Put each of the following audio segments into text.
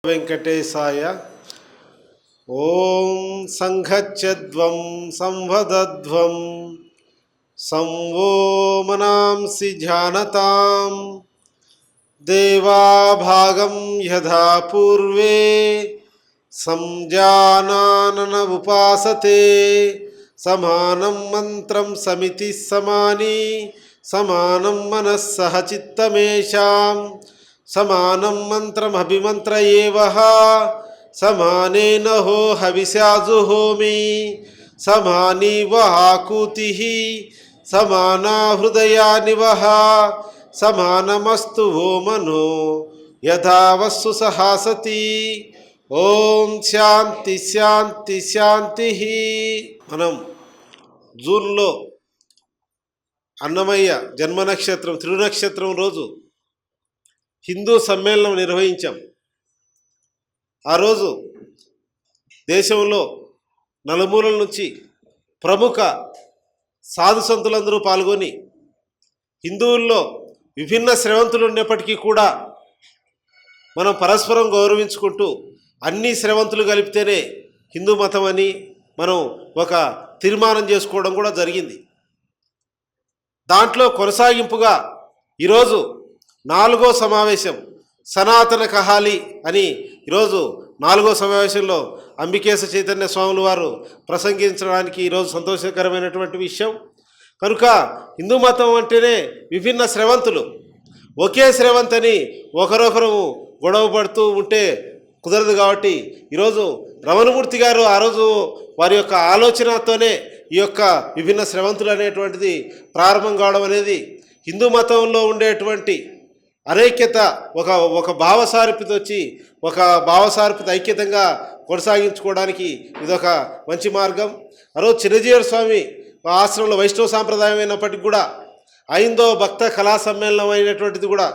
వెంకటేశాయ. ఓం సంఘచ్చధ్వం సంవదధ్వం సంవో మనాంసి జానతాం దేవాభాగం యథా పూర్వే సంజానానన ఉపాసతే సమానం మంత్రం సమితి సమాని సమానం మనస్సహ చిత్తమేషాం సమానం మంత్రమభిమంత్ర ఏవః సమానేన హో హవిషాజుహోమి సమానీవ ఆకూతిః సమానా హృదయానివః సమానమస్తు ఓ మనో యథా వస్సు సహాసతి. ఓం శాంతి శాంతి శాంతి. మనం జూన్లో అన్నమయ్య జన్మ నక్షత్రం తిరునక్షత్రం రోజు హిందూ సమ్మేళనం నిర్వహించాం. ఆ రోజు దేశంలో నలుమూలల నుంచి ప్రముఖ సాధు సంతులందరూ పాల్గొని హిందువుల్లో విభిన్న శ్రవంతులు ఉన్నప్పటికీ కూడా మనం పరస్పరం గౌరవించుకుంటూ అన్ని శ్రవంతులు కలిపితేనే హిందూ మతం అని మనం ఒక తీర్మానం చేసుకోవడం కూడా జరిగింది. దాంట్లో కొనసాగింపుగా ఈరోజు 4వ సమావేశం సనాతన కహాలి అని ఈరోజు 4వ సమావేశంలో అంబికేశ చైతన్య స్వాములు వారు ప్రసంగించడానికి ఈరోజు సంతోషకరమైనటువంటి విషయం. కనుక హిందూ మతం అంటేనే విభిన్న శ్రవంతులు, ఒకే శ్రవంతని ఒకరొకరు గొడవ పడుతూ ఉంటే కుదరదు. కాబట్టి ఈరోజు రమణమూర్తి గారు ఆ రోజు వారి యొక్క ఆలోచనతోనే ఈ యొక్క విభిన్న శ్రవంతులు అనేటువంటిది ప్రారంభం కావడం అనేది హిందూ మతంలో ఉండేటువంటి అనైక్యత ఒక భావసారూప్యత వచ్చి ఒక భావసారూప్యత ఐక్యతంగా కొనసాగించుకోవడానికి ఇదొక మంచి మార్గం. ఆ రోజు చిన్నజీవర స్వామి ఆశ్రమంలో వైష్ణవ సాంప్రదాయం అయినప్పటికీ కూడా ఐందో భక్త కళా సమ్మేళనం అయినటువంటిది కూడా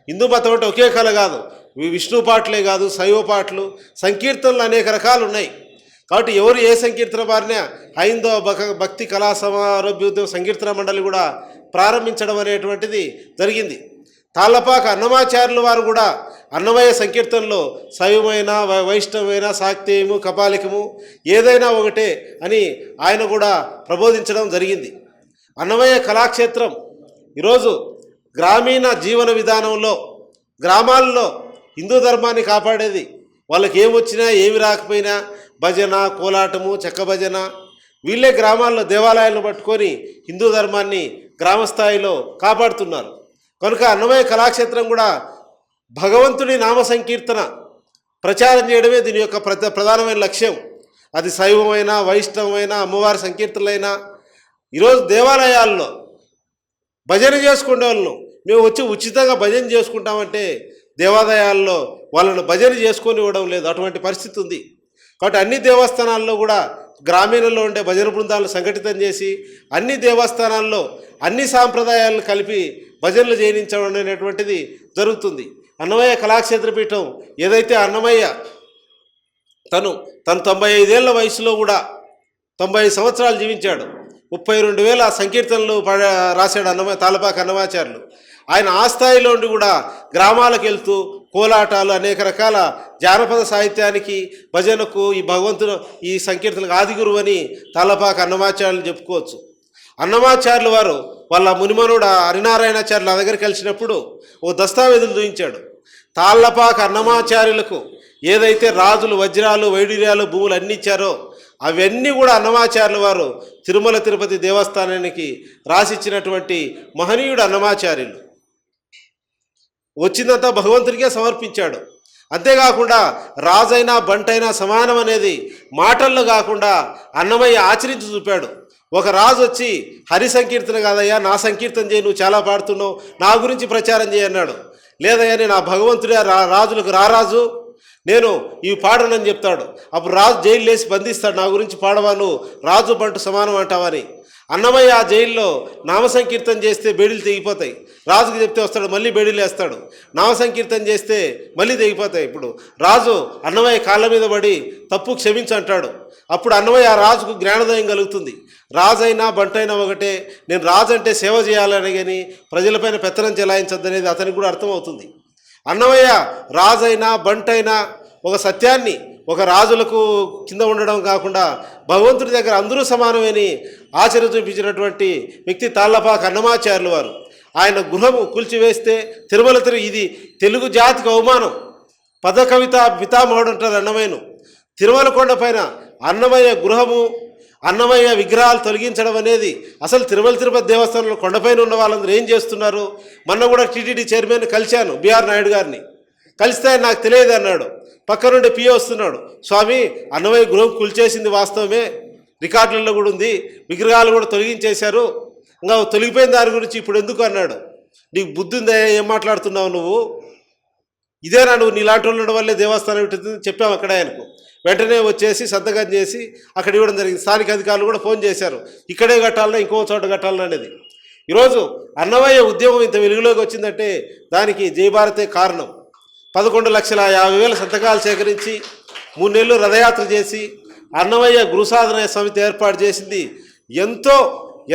హిందూ మతం అంటే ఒకే కళ కాదు, విష్ణు పాటలే కాదు, శైవ పాటలు, సంకీర్తనలు అనేక రకాలు ఉన్నాయి. కాబట్టి ఎవరు ఏ సంకీర్తన బారినా ఐందో భక్తి కళా సమారోగ్యోద్యమ సంకీర్తన మండలి కూడా ప్రారంభించడం అనేటువంటిది జరిగింది. తాళ్ళపాక అన్నమాచార్యుల వారు కూడా అన్నమయ్య సంకీర్తనలో శైవమైన వైష్ణవమైన శాక్తేయము కపాలికము ఏదైనా ఒకటే అని ఆయన కూడా ప్రబోధించడం జరిగింది. అన్నమయ్య కళాక్షేత్రం ఈరోజు గ్రామీణ జీవన విధానంలో గ్రామాల్లో హిందూ ధర్మాన్ని కాపాడేది. వాళ్ళకి ఏమొచ్చినా ఏమి రాకపోయినా భజన, కోలాటము, చెక్క భజన, వీళ్ళే గ్రామాల్లో దేవాలయాలను పట్టుకొని హిందూ ధర్మాన్ని గ్రామస్థాయిలో కాపాడుతున్నారు. కనుక అన్నమయ్య కళాక్షేత్రం కూడా భగవంతుడి నామ సంకీర్తన ప్రచారం చేయడమే దీని యొక్క ప్రధానమైన లక్ష్యం. అది శైవమైన వైష్ణవమైన అమ్మవారి సంకీర్తనలైనా ఈరోజు దేవాలయాల్లో భజన చేసుకునే వాళ్ళను మేము వచ్చి ఉచితంగా భజన చేసుకుంటామంటే దేవాలయాల్లో వాళ్ళను భజన చేసుకొని ఇవ్వడం లేదు, అటువంటి పరిస్థితి ఉంది. కాబట్టి అన్ని దేవస్థానాల్లో కూడా గ్రామీణంలో ఉండే భజన బృందాలను సంఘటితం చేసి అన్ని దేవస్థానాల్లో అన్ని సాంప్రదాయాలను కలిపి భజనలు చేయించడం అనేటువంటిది జరుగుతుంది. అన్నమయ్య కళాక్షేత్ర పీఠం ఏదైతే అన్నమయ్య తను 95 ఏళ్ల వయసులో కూడా 90 సంవత్సరాలు జీవించాడు, 32,000 సంకీర్తనలు రాశాడు అన్నమయ్య తాళ్ళపాక అన్నమాచార్యులు. ఆయన ఆ స్థాయిలో ఉండి కూడా గ్రామాలకు వెళ్తూ కోలాటాలు అనేక రకాల జానపద సాహిత్యానికి భజనకు ఈ భగవంతుడు ఈ సంకీర్తనకు ఆదిగురువు అని తాళ్ళపాక అన్నమాచార్యులు చెప్పుకోవచ్చు. అన్నమాచార్యుల వారు వాళ్ళ మునిమనుడు హరినారాయణాచార్యులు నా దగ్గర కలిసినప్పుడు ఓ దస్తావేజులు చూపించాడు. తాళ్ళపాక అన్నమాచార్యులకు ఏదైతే రాజులు వజ్రాలు వైడూర్యాలు భూములు అన్నీ ఇచ్చారో అవన్నీ కూడా అన్నమాచార్యుల వారు తిరుమల తిరుపతి దేవస్థానానికి రాసిచ్చినటువంటి మహనీయుడు అన్నమాచార్యులు. వచ్చిందంతా భగవంతునికే సమర్పించాడు. అంతేకాకుండా రాజైనా బంటైనా సమానం అనేది మాటల్లో కాకుండా అన్నమయ్య ఆచరించి చూపాడు. ఒక రాజు వచ్చి హరి సంకీర్తన కాదయ్యా, నా సంకీర్తన చేయి, నువ్వు చాలా పాడుతున్నావు, నా గురించి ప్రచారం చేయన్నాడు. లేదయ్యా, నేను ఆ భగవంతుడే రాజులకు రారాజు, నేను ఇవి పాడనని చెప్తాడు. అప్పుడు రాజు జైలు వేసి బంధిస్తాడు, నా గురించి పాడవాను, రాజు బంటు సమానం అంటావని. అన్నమయ్య ఆ జైల్లో నామ సంకీర్తన చేస్తే బేడీలు తెగిపోతాయి, రాజుకి చెప్తే వస్తాడు మళ్ళీ బేడీలు వేస్తాడు. నామ సంకీర్తన చేస్తే మళ్ళీ తెగిపోతాయి. ఇప్పుడు రాజు అన్నమయ్య కాళ్ళ మీద పడి తప్పు క్షమించి అంటాడు. అప్పుడు అన్నమయ్య ఆ రాజుకు జ్ఞానోదయం కలుగుతుంది. రాజైనా బంటైనా ఒకటే, నేను రాజు అంటే సేవ చేయాలని కానీ ప్రజలపైన పెత్తనం చెలాయించద్దనేది అతనికి కూడా అర్థమవుతుంది. అన్నమయ్య రాజైనా బంటైనా ఒక సత్యాన్ని ఒక రాజులకు కింద ఉండడం కాకుండా భగవంతుడి దగ్గర అందరూ సమానమని ఆచరణ చూపించినటువంటి వ్యక్తి తాళ్లపాక అన్నమాచార్యులు వారు. ఆయన గృహము కూల్చివేస్తే తిరుమల ఇది తెలుగు జాతికి అవమానం. పద కవిత పితామహుడు అంటారు అన్నమయ్యను. తిరుమల కొండ పైన అన్నమయ్య గృహము అన్నమయ్య విగ్రహాలు తొలగించడం అనేది అసలు తిరుపతి దేవస్థానంలో కొండపైన ఉన్న వాళ్ళందరూ ఏం చేస్తున్నారు? మొన్న కూడా టీటీడీ చైర్మన్ కలిశాను, బిఆర్ నాయుడు గారిని. కలిస్తే నాకు తెలియదు అన్నాడు. పక్క నుండి పిఏ వస్తున్నాడు, స్వామి అన్నమయ్య గృహం కూల్చేసింది వాస్తవమే, రికార్డులలో కూడా ఉంది, విగ్రహాలు కూడా తొలగించేశారు, ఇంకా తొలగిపోయిన దాని గురించి ఇప్పుడు ఎందుకు అన్నాడు. నీకు బుద్ధి ఉందా? ఏం మాట్లాడుతున్నావు నువ్వు? ఇదేనా నువ్వు నీలాంటి ఉండడం వల్లే దేవస్థానం పెట్టింది చెప్పాము అక్కడ ఆయనకు. వెంటనే వచ్చేసి సంతకం చేసి అక్కడ ఇవ్వడం జరిగింది. స్థానిక అధికారులు కూడా ఫోన్ చేశారు, ఇక్కడే కట్టాలన్నా ఇంకో చోట కట్టాలన్నా అనేది. ఈరోజు అన్నమయ్య ఉద్యమం ఇంత వెలుగులోకి వచ్చిందంటే దానికి జయభారతే కారణం. 11,50,000 సంతకాలు సేకరించి 3 నెలలు రథయాత్ర చేసి అన్నమయ్య గృహసాధన సమితి ఏర్పాటు చేసింది.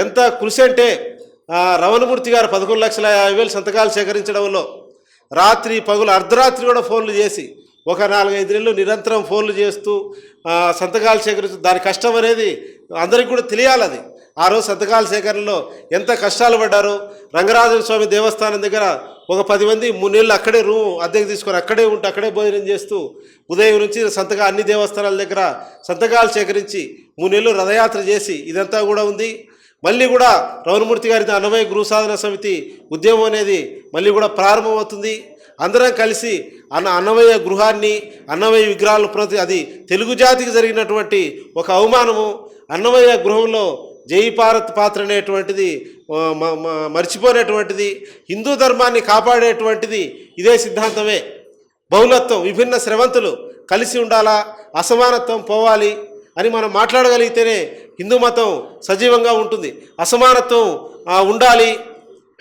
ఎంత కృషి అంటే రమణమూర్తి గారు 11,50,000 సంతకాలు సేకరించడంలో రాత్రి పగులు అర్ధరాత్రి కూడా ఫోన్లు చేసి ఒక 4-5 నెలలు నిరంతరం ఫోన్లు చేస్తూ సంతకాలు సేకరిస్తూ దాని కష్టం అనేది అందరికీ కూడా తెలియాలి. అది ఆ రోజు సంతకాల సేకరణలో ఎంత కష్టాలు పడ్డారో. రంగరాజన స్వామి దేవస్థానం దగ్గర ఒక 10 మంది 3 నెలలు అక్కడే రూమ్ అద్దెకు తీసుకొని అక్కడే ఉంటూ అక్కడే భోజనం చేస్తూ ఉదయం నుంచి అన్ని దేవస్థానాల దగ్గర సంతకాలు సేకరించి 3 నెలలు రథయాత్ర చేసి ఇదంతా కూడా ఉంది. మళ్ళీ కూడా రమణమూర్తి గారి అన్నమయ్య గృహసాధన సమితి ఉద్యమం అనేది మళ్ళీ కూడా ప్రారంభమవుతుంది. అందరం కలిసి అన్నమయ్య గృహాన్ని అన్నమయ్య విగ్రహాలు అది తెలుగు జాతికి జరిగినటువంటి ఒక అవమానము. అన్నమయ్య గృహంలో జయభారత్ పాత్ర అనేటువంటిది మర్చిపోయినటువంటిది. హిందూ ధర్మాన్ని కాపాడేటువంటిది ఇదే సిద్ధాంతమే. బహుళత్వం, విభిన్న శ్రవంతులు కలిసి ఉండాలా, అసమానత్వం పోవాలి అని మనం మాట్లాడగలిగితేనే హిందూ మతం సజీవంగా ఉంటుంది. అసమానత్వం ఉండాలి.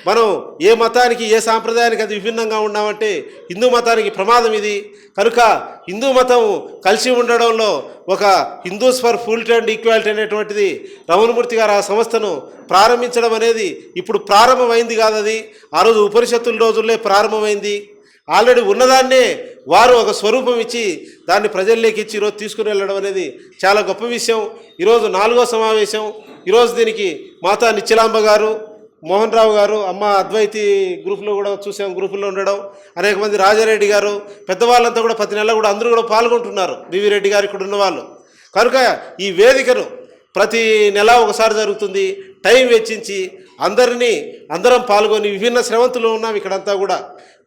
మనం ఏ మతానికి ఏ సాంప్రదాయానికి అది విభిన్నంగా ఉన్నామంటే హిందూ మతానికి ప్రమాదం ఇది. కనుక హిందూ మతం కలిసి ఉండడంలో ఒక Hindus for full and equality అనేటువంటిది రమణమూర్తి గారు ఆ సంస్థను ప్రారంభించడం అనేది ఇప్పుడు ప్రారంభమైంది కాదు. అది ఆ రోజు ఉపనిషత్తుల రోజుల్లో ప్రారంభమైంది. ఆల్రెడీ ఉన్నదాన్నే వారు ఒక స్వరూపం ఇచ్చి దాన్ని ప్రజల్లోకి ఇచ్చి ఈరోజు తీసుకుని వెళ్ళడం అనేది చాలా గొప్ప విషయం. ఈరోజు 4వ సమావేశం. ఈరోజు దీనికి మాతా నిత్యలాంబ గారు, మోహన్ రావు గారు, అమ్మ అద్వైతి గ్రూప్లో కూడా చూసాం, గ్రూపుల్లో ఉండడం, అనేక మంది రాజారెడ్డి గారు, పెద్దవాళ్ళంతా కూడా ప్రతి నెల కూడా అందరూ కూడా పాల్గొంటున్నారు, బివి రెడ్డి గారు ఇక్కడ ఉన్నవాళ్ళు. కనుక ఈ వేదికను ప్రతి నెల ఒకసారి జరుగుతుంది. టైం వెచ్చించి అందరం పాల్గొని విభిన్న శ్రవంతులు ఉన్నాం ఇక్కడంతా కూడా.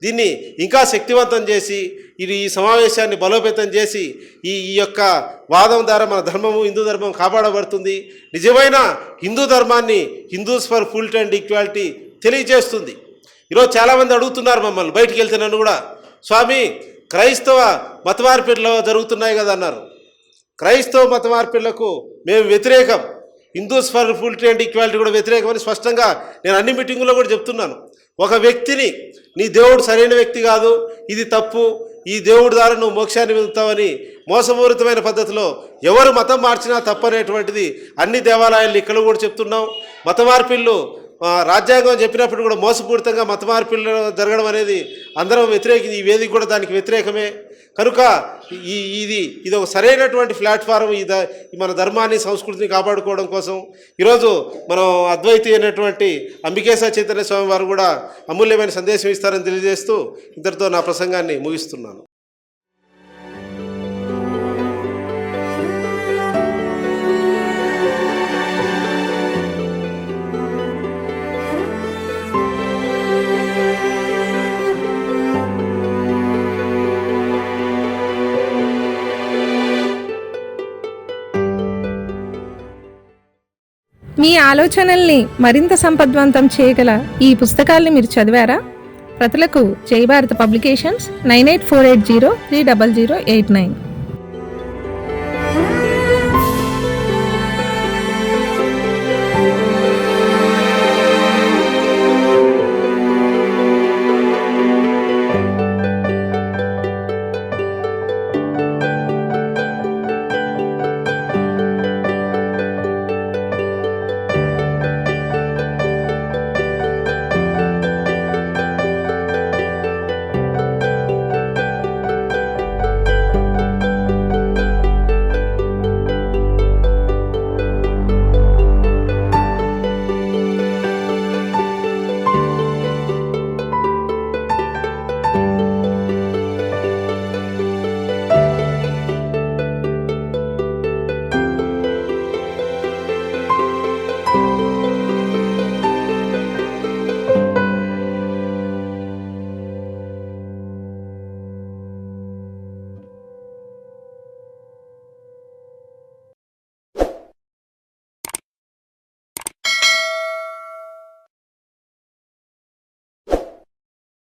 దీన్ని ఇంకా శక్తివంతం చేసి ఈ సమావేశాన్ని బలోపేతం చేసి ఈ యొక్క వాదం ద్వారా మన ధర్మము హిందూ ధర్మం కాపాడబడుతుంది. నిజమైన హిందూ ధర్మాన్ని Hindus for full and equality తెలియజేస్తుంది. ఈరోజు చాలామంది అడుగుతున్నారు మమ్మల్ని, బయటికి వెళ్తే నన్ను కూడా, స్వామి క్రైస్తవ మత మార్పిడులు జరుగుతున్నాయి కదా అన్నారు. క్రైస్తవ మత మార్పిడులకు మేము వ్యతిరేకం, Hindus for full and equality కూడా వ్యతిరేకమని స్పష్టంగా నేను అన్ని మీటింగుల్లో కూడా చెప్తున్నాను. ఒక వ్యక్తిని నీ దేవుడు సరైన వ్యక్తి కాదు, ఇది తప్పు, ఈ దేవుడి ద్వారా నువ్వు మోక్షాన్ని వెళ్తావని మోసపూరితమైన పద్ధతిలో ఎవరు మతం మార్చినా తప్పనేటువంటిది అన్ని దేవాలయాలు ఇక్కడ కూడా చెప్తున్నాం. మత మార్పిళ్ళు రాజ్యాంగం చెప్పినప్పుడు కూడా మోసపూరితంగా మత మార్పిళ్ళు జరగడం అనేది అందరం వ్యతిరేకి, ఈ వేదిక కూడా దానికి వ్యతిరేకమే. కనుక ఇది ఒక సరైనటువంటి ప్లాట్ఫారం మన ధర్మాన్ని సంస్కృతిని కాపాడుకోవడం కోసం ఈరోజు మనం అద్వైతి అయినటువంటి అంబికేశ్వర చైతన్య స్వామి వారు కూడా అమూల్యమైన సందేశం ఇస్తారని తెలియజేస్తూ ఇంతటితో నా ప్రసంగాన్ని ముగిస్తున్నాను. మీ ఆలోచనల్ని మరింత సంపద్వంతం చేయగల ఈ పుస్తకాల్ని మీరు చదివారా? ప్రతులకు జై భారత్ పబ్లికేషన్స్ 9848030089.